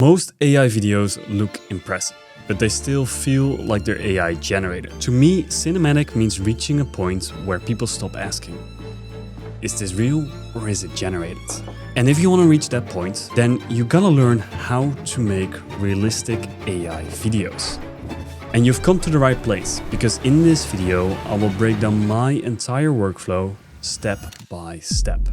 Most AI videos look impressive, but they still feel like they're AI generated. To me, cinematic means reaching a point where people stop asking, is this real or is it generated? And if you want to reach that point, then you gotta learn how to make realistic AI videos. And you've come to the right place, because in this video, I will break down my entire workflow step by step.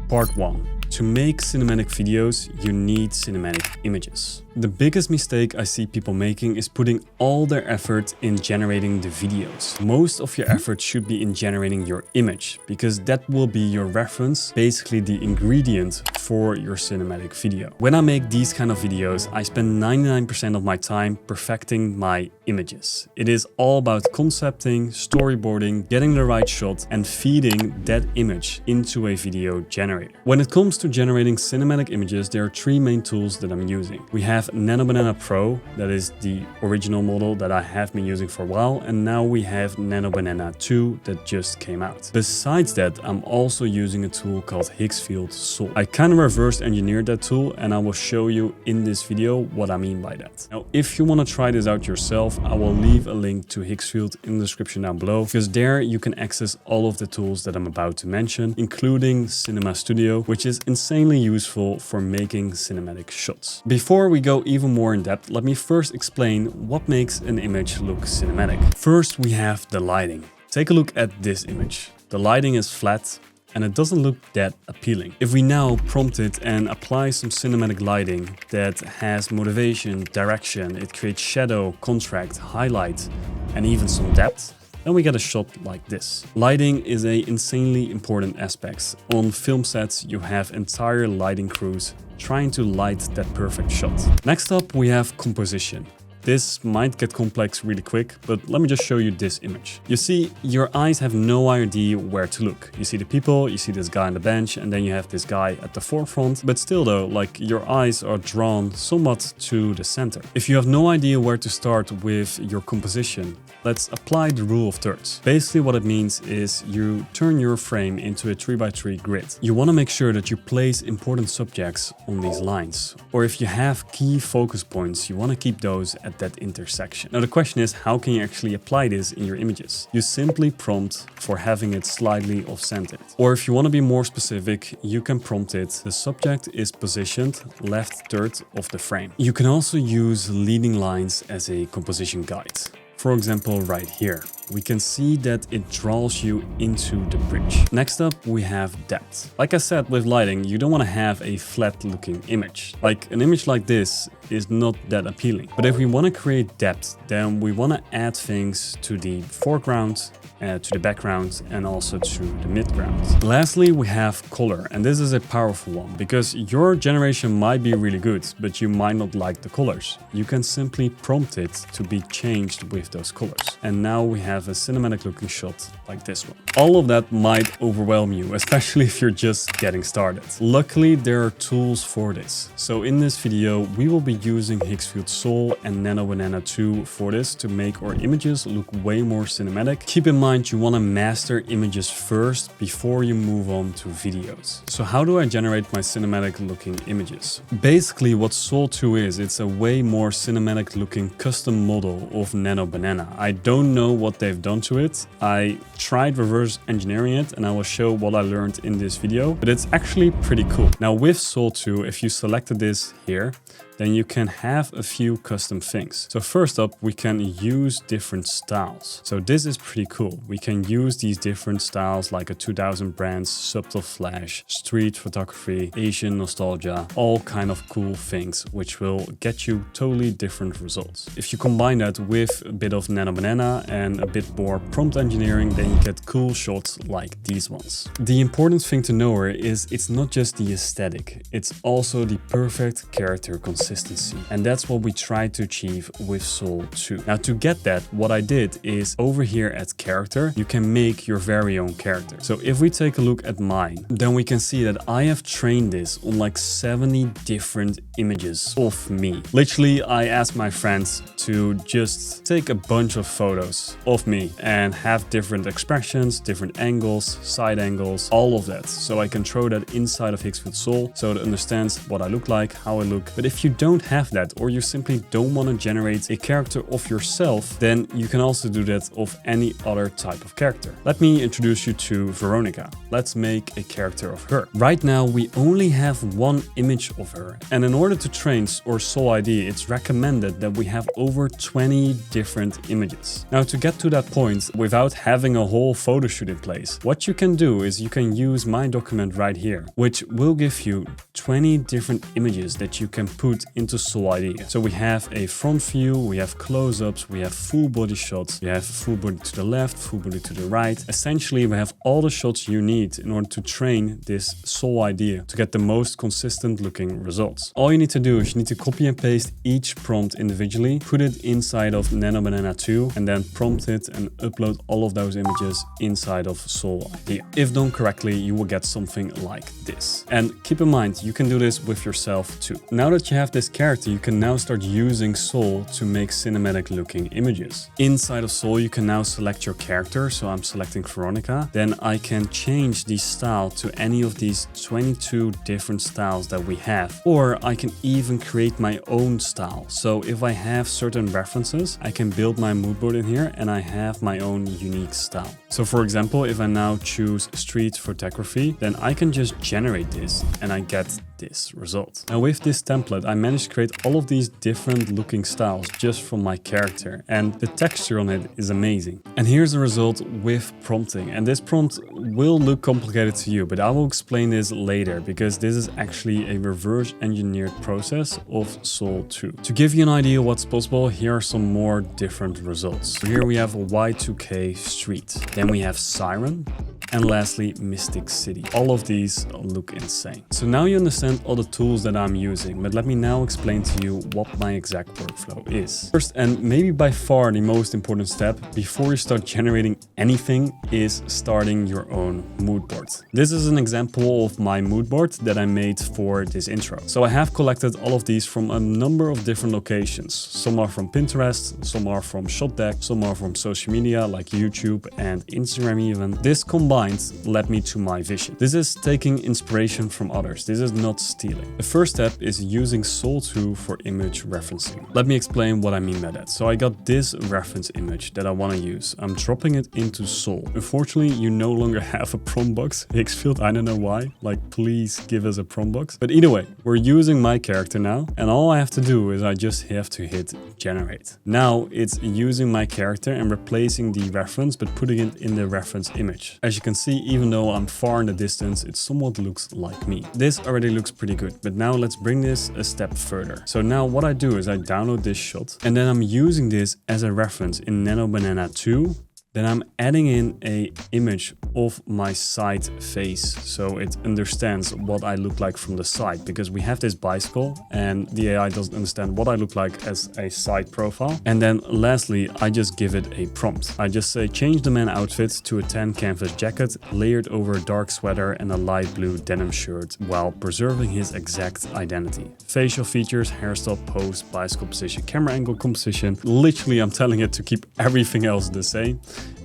Part 1. To make cinematic videos, you need cinematic images. The biggest mistake I see people making is putting all their effort in generating the videos. Most of your effort should be in generating your image, because that will be your reference, basically the ingredient for your cinematic video. When I make these kind of videos, I spend 99% of my time perfecting my images. It is all about concepting, storyboarding, getting the right shot, and feeding that image into a video generator. When it comes to generating cinematic images, there are three main tools that I'm using. We have Nano Banana Pro, that is the original model that I have been using for a while, and now we have Nano Banana 2 that just came out. Besides that, I'm also using a tool called Higgsfield Soul. I kind of reverse engineered that tool, and I will show you in this video what I mean by that. Now, if you want to try this out yourself, I will leave a link to Higgsfield in the description down below, because there you can access all of the tools that I'm about to mention, including Cinema Studio, which is insanely useful for making cinematic shots. Before we go even more in depth, let me first explain what makes an image look cinematic. First, we have the lighting. Take a look at this image. The lighting is flat and it doesn't look that appealing. If we now prompt it and apply some cinematic lighting that has motivation, direction, it creates shadow, contrast, highlight, and even some depth, then we get a shot like this. Lighting is an insanely important aspect. On film sets, you have entire lighting crews trying to light that perfect shot. Next up, we have composition. This might get complex really quick, but let me just show you this image. You see, your eyes have no idea where to look. You see the people, you see this guy on the bench, and then you have this guy at the forefront. But still though, like, your eyes are drawn somewhat to the center. If you have no idea where to start with your composition, let's apply the rule of thirds. Basically what it means is you turn your frame into a 3x3 grid. You want to make sure that you place important subjects on these lines. Or if you have key focus points, you want to keep those at that intersection. Now the question is, how can you actually apply this in your images? You simply prompt for having it slightly off-centered. Or if you want to be more specific, you can prompt it, the subject is positioned left third of the frame. You can also use leading lines as a composition guide. For example, right here, we can see that it draws you into the bridge. Next up, we have depth. Like I said, with lighting, you don't want to have a flat looking image. Like an image like this is not that appealing. But if we want to create depth, then we want to add things to the foreground, to the background, and also to the midground. Lastly, we have color, and this is a powerful one because your generation might be really good, but you might not like the colors. You can simply prompt it to be changed with those colors. And now we have a cinematic looking shot like this one. All of that might overwhelm you, especially if you're just getting started. Luckily, there are tools for this. So in this video, we will be using Higgsfield Soul and Nano Banana 2 for this to make our images look way more cinematic. Keep in mind, you want to master images first before you move on to videos. So how do I generate my cinematic looking images? Basically what Soul 2 is, it's a way more cinematic looking custom model of Nano Banana. I don't know what they've done to it. I tried reverse engineering it and I will show what I learned in this video, but it's actually pretty cool. Now with Soul 2, if you selected this here, then you can have a few custom things. So first up, we can use different styles. So this is pretty cool. We can use these different styles like a 2000 brands, subtle flash, street photography, Asian nostalgia, all kind of cool things, which will get you totally different results. If you combine that with a bit of Nano Banana and a bit more prompt engineering, then you get cool shots like these ones. The important thing to know here is it's not just the aesthetic, it's also the perfect character consistency. consistency. And that's what we try to achieve with Soul 2. Now to get that, what I did is over here at character, you can make your very own character. So if we take a look at mine, then we can see that I have trained this on like 70 different images of me. Literally, I asked my friends to just take a bunch of photos of me and have different expressions, different angles, side angles, all of that. So I can throw that inside of Higgsfield Soul so it understands what I look like, how I look. But if you don't have that, or you simply don't want to generate a character of yourself, then you can also do that of any other type of character. Let me introduce you to Veronica. Let's make a character of her. Right now, we only have one image of her. And in order to train our Soul ID, it's recommended that we have over 20 different images. Now, to get to that point without having a whole photo shoot in place, what you can do is you can use my document right here, which will give you 20 different images that you can put into Soul ID. So we have a front view, we have close-ups, we have full body shots, we have full body to the left, full body to the right. Essentially, we have all the shots you need in order to train this Soul ID to get the most consistent looking results. All you need to do is you need to copy and paste each prompt individually, put it inside of Nano Banana 2, and then prompt it and upload all of those images inside of Soul ID. If done correctly, you will get something like this. And keep in mind, you can do this with yourself too. Now that you have this character, you can now start using Soul to make cinematic looking images. Inside of Soul, you can now select your character. So I'm selecting Veronica. Then I can change the style to any of these 22 different styles that we have. Or I can even create my own style. So if I have certain references, I can build my mood board in here and I have my own unique style. So for example, if I now choose street photography, then I can just generate this and I get this result. Now with this template, I managed to create all of these different looking styles just from my character, and the texture on it is amazing. And here's the result with prompting. And this prompt will look complicated to you, but I will explain this later because this is actually a reverse engineered process of Soul 2. To give you an idea what's possible, here are some more different results. Here we have a Y2K street. Then we have Siren. And lastly, Mystic City. All of these look insane. So now you understand all the tools that I'm using, but let me now explain to you what my exact workflow is. First, and maybe by far the most important step before you start generating anything, is starting your own mood board. This is an example of my mood board that I made for this intro. So I have collected all of these from a number of different locations. Some are from Pinterest, some are from ShopDeck, some are from social media like YouTube and Instagram even. This combined led me to my vision. This is taking inspiration from others. This is not stealing. The first step is using Soul 2 for image referencing. Let me explain what I mean by that. So I got this reference image that I want to use. I'm dropping it into Soul. Unfortunately, you no longer have a prompt box. Higgsfield, I don't know why. Like, please give us a prompt box. But either way, we're using my character now. And all I have to do is I just have to hit generate. Now it's using my character and replacing the reference, but putting it in the reference image. As you can see, even though I'm far in the distance, it somewhat looks like me. This already looks pretty good, but now let's bring this a step further. So now what I do is I download this shot and then I'm using this as a reference in Nano Banana 2. Then I'm adding in an image of my side face so it understands what I look like from the side, because we have this bicycle and the AI doesn't understand what I look like as a side profile. And then lastly, I just give it a prompt. I just say change the man outfit to a tan canvas jacket layered over a dark sweater and a light blue denim shirt while preserving his exact identity. Facial features, hairstyle, pose, bicycle position, camera angle, composition. Literally, I'm telling it to keep everything else the same.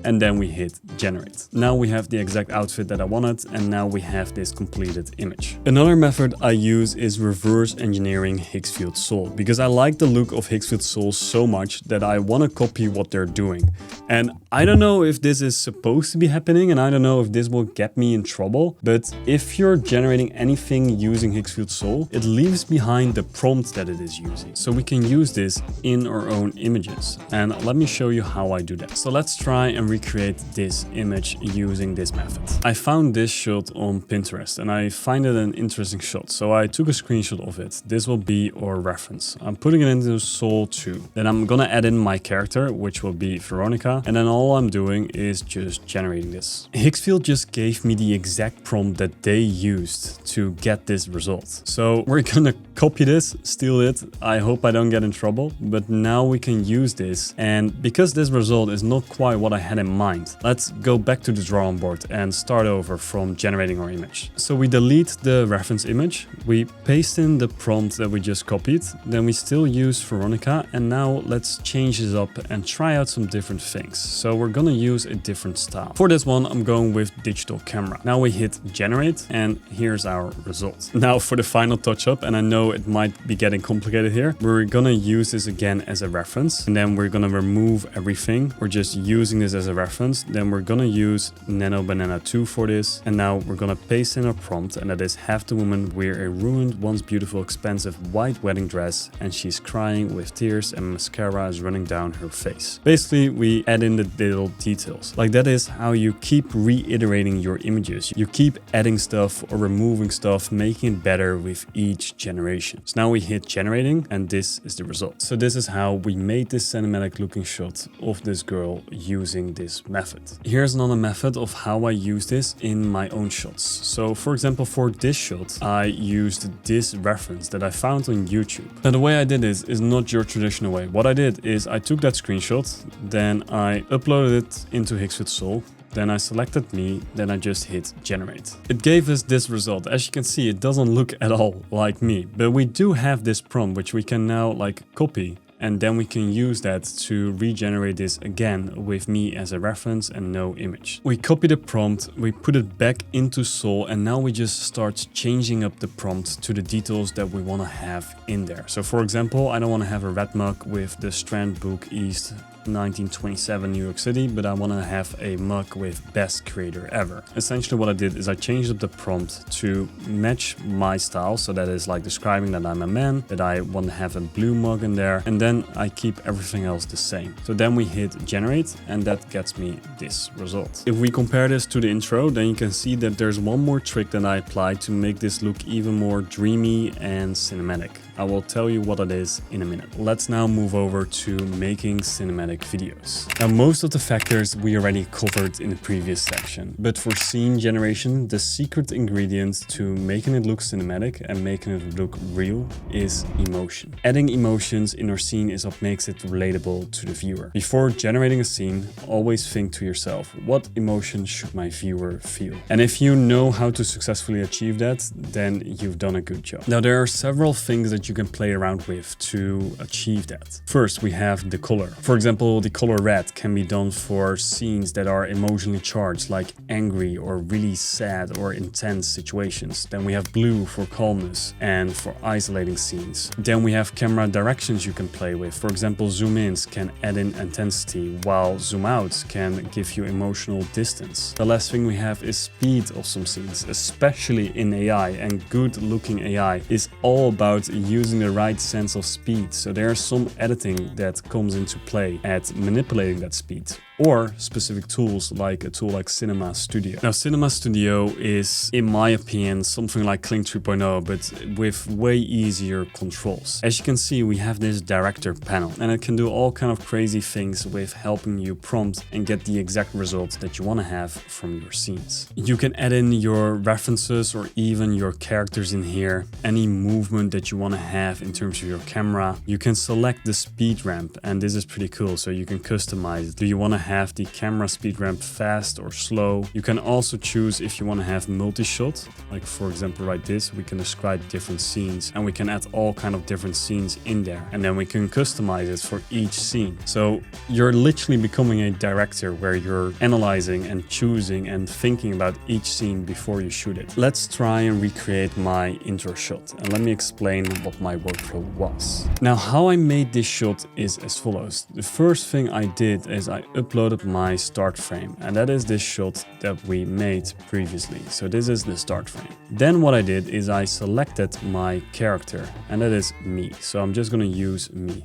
And then we hit generate. Now we have the exact outfit that I wanted, and now we have this completed image. Another method I use is reverse engineering Higgsfield Soul, because I like the look of Higgsfield Soul so much that I want to copy what they're doing. And I don't know if this is supposed to be happening, and I don't know if this will get me in trouble, but if you're generating anything using Higgsfield Soul, it leaves behind the prompt that it is using. So we can use this in our own images. And let me show you how I do that. So let's try try and recreate this image using this method. I found this shot on Pinterest and I find it an interesting shot, so I took a screenshot of it. This will be our reference. I'm putting it into Soul 2. Then I'm gonna add in my character, which will be Veronica, and then all I'm doing is just generating this. Higgsfield just gave me the exact prompt that they used to get this result. So we're gonna copy this, steal it. I hope I don't get in trouble, but now we can use this. And because this result is not quite what I had in mind, let's go back to the drawing board and start over from generating our image. So we delete the reference image, we paste in the prompt that we just copied, then we still use Veronica, and now let's change this up and try out some different things. So we're gonna use a different style. For this one, I'm going with digital camera. Now we hit generate and here's our result. Now for the final touch up, and I know it might be getting complicated here, we're gonna use this again as a reference, and then we're gonna remove everything. We're just using this as a reference. Then we're gonna use Nano Banana 2 for this, and now we're gonna paste in our prompt, and that is have the woman wear a ruined, once beautiful, expensive white wedding dress, and she's crying with tears and mascara is running down her face. Basically, we add in the little details. Like that is how you keep reiterating your images. You keep adding stuff or removing stuff, making it better with each generation. So now we hit generating and this is the result. So this is how we made this cinematic looking shot of this girl using this method. Here's another method of how I use this in my own shots. So for example, for this shot, I used this reference that I found on YouTube. Now the way I did this is not your traditional way. What I did is I took that screenshot, then I uploaded it into Higgsfield Soul. Then I selected me, then I just hit generate. It gave us this result. As you can see, it doesn't look at all like me, but we do have this prompt, which we can now like copy, and then we can use that to regenerate this again with me as a reference and no image. We copy the prompt, we put it back into Soul, and now we just start changing up the prompt to the details that we want to have in there. So for example, I don't want to have a red mug with the Strand Book East 1927 New York City, but I want to have a mug with best creator ever. Essentially what I did is I changed up the prompt to match my style, so that is like describing that I'm a man, that I want to have a blue mug in there, and then I keep everything else the same. So then we hit generate and that gets me this result. If we compare this to the intro, then you can see that there's one more trick that I applied to make this look even more dreamy and cinematic. I will tell you what it is in a minute. Let's now move over to making cinematic videos. Now, most of the factors we already covered in the previous section, but for scene generation, the secret ingredient to making it look cinematic and making it look real is emotion. Adding emotions in our scene is what makes it relatable to the viewer. Before generating a scene, always think to yourself, what emotion should my viewer feel? And if you know how to successfully achieve that, then you've done a good job. Now, there are several things that you can play around with to achieve that. First, we have the color. For example, the color red can be done for scenes that are emotionally charged, like angry or really sad or intense situations. Then we have blue for calmness and for isolating scenes. Then we have camera directions you can play with. For example, zoom ins can add in intensity, while zoom outs can give you emotional distance. The last thing we have is speed of some scenes, especially in AI, and good looking AI is all about using the right sense of speed. So there's some editing that comes into play at manipulating that speed, or specific tools like a tool like Cinema Studio. Now, Cinema Studio is, in my opinion, something like Kling 3.0, but with way easier controls. As you can see, we have this director panel, and it can do all kind of crazy things with helping you prompt and get the exact results that you want to have from your scenes. You can add in your references or even your characters in here, any movement that you want to have in terms of your camera. You can select the speed ramp, and this is pretty cool, so you can customize it. Do you want to have the camera speed ramp fast or slow? You can also choose if you want to have multi-shot, like for example like this. We can describe different scenes and we can add all kind of different scenes in there, and then we can customize it for each scene. So you're literally becoming a director where you're analyzing and choosing and thinking about each scene before you shoot it. Let's try and recreate my intro shot, and let me explain what my workflow was. Now, how I made this shot is as follows. The first thing I did is I uploaded my start frame, and that is this shot that we made previously. So this is the start frame. Then what I did is I selected my character, and that is me. So I'm just going to use me.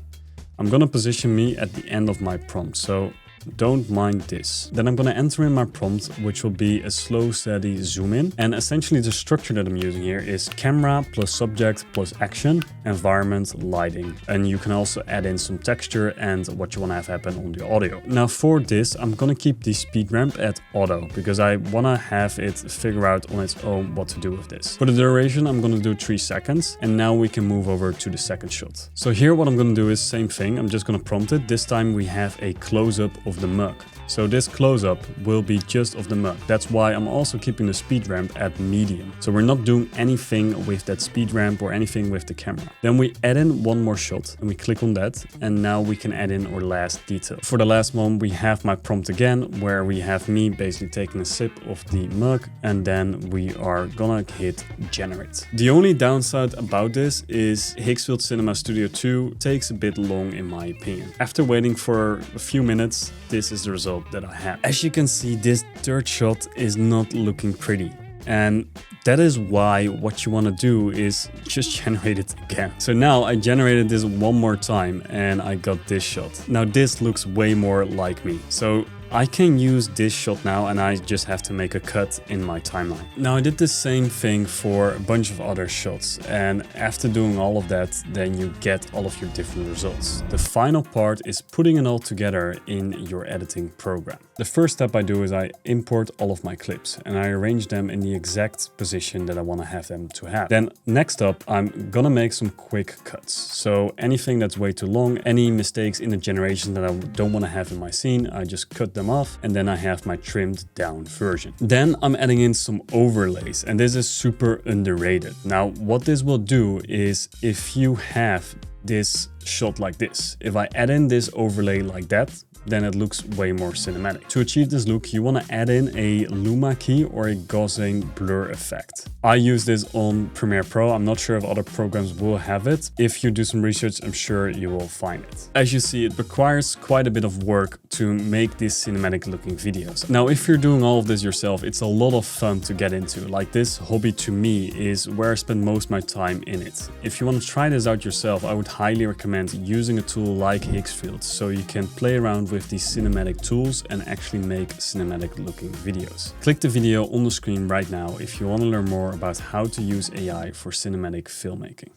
I'm going to position me at the end of my prompt. So don't mind this. Then I'm gonna enter in my prompt, which will be a slow, steady zoom in. And essentially the structure that I'm using here is camera plus subject plus action, environment, lighting. And you can also add in some texture and what you wanna have happen on the audio. Now for this, I'm gonna keep the speed ramp at auto because I wanna have it figure out on its own what to do with this. For the duration, I'm gonna do 3 seconds. And now we can move over to the second shot. So here what I'm gonna do is same thing. I'm just gonna prompt it. This time we have a close-up of the mug. So this close-up will be just of the mug. That's why I'm also keeping the speed ramp at medium. So we're not doing anything with that speed ramp or anything with the camera. Then we add in one more shot and we click on that. And now we can add in our last detail. For the last one, we have my prompt again, where we have me basically taking a sip of the mug and then we are gonna hit generate. The only downside about this is Higgsfield Cinema Studio 2 takes a bit long in my opinion. After waiting for a few minutes, this is the result that I have. As you can see, this third shot is not looking pretty. And that is why what you want to do is just generate it again. So now I generated this one more time and I got this shot. Now this looks way more like me. So I can use this shot now and I just have to make a cut in my timeline. Now I did the same thing for a bunch of other shots, and after doing all of that, then you get all of your different results. The final part is putting it all together in your editing program. The first step I do is I import all of my clips and I arrange them in the exact position that I want to have them to have. Then next up, I'm gonna make some quick cuts. So anything that's way too long, any mistakes in the generation that I don't want to have in my scene, I just cut them off and then I have my trimmed down version. Then I'm adding in some overlays and this is super underrated. Now what this will do is if you have this shot like this, if I add in this overlay like that, then it looks way more cinematic. To achieve this look, you want to add in a luma key or a Gaussian blur effect. I use this on Premiere Pro. I'm not sure if other programs will have it. If you do some research, I'm sure you will find it. As you see, it requires quite a bit of work to make these cinematic looking videos. Now, if you're doing all of this yourself, it's a lot of fun to get into. Like this hobby to me is where I spend most of my time in it. If you want to try this out yourself, I would highly recommend using a tool like Higgsfield so you can play around with these cinematic tools and actually make cinematic looking videos. Click the video on the screen right now if you want to learn more about how to use AI for cinematic filmmaking.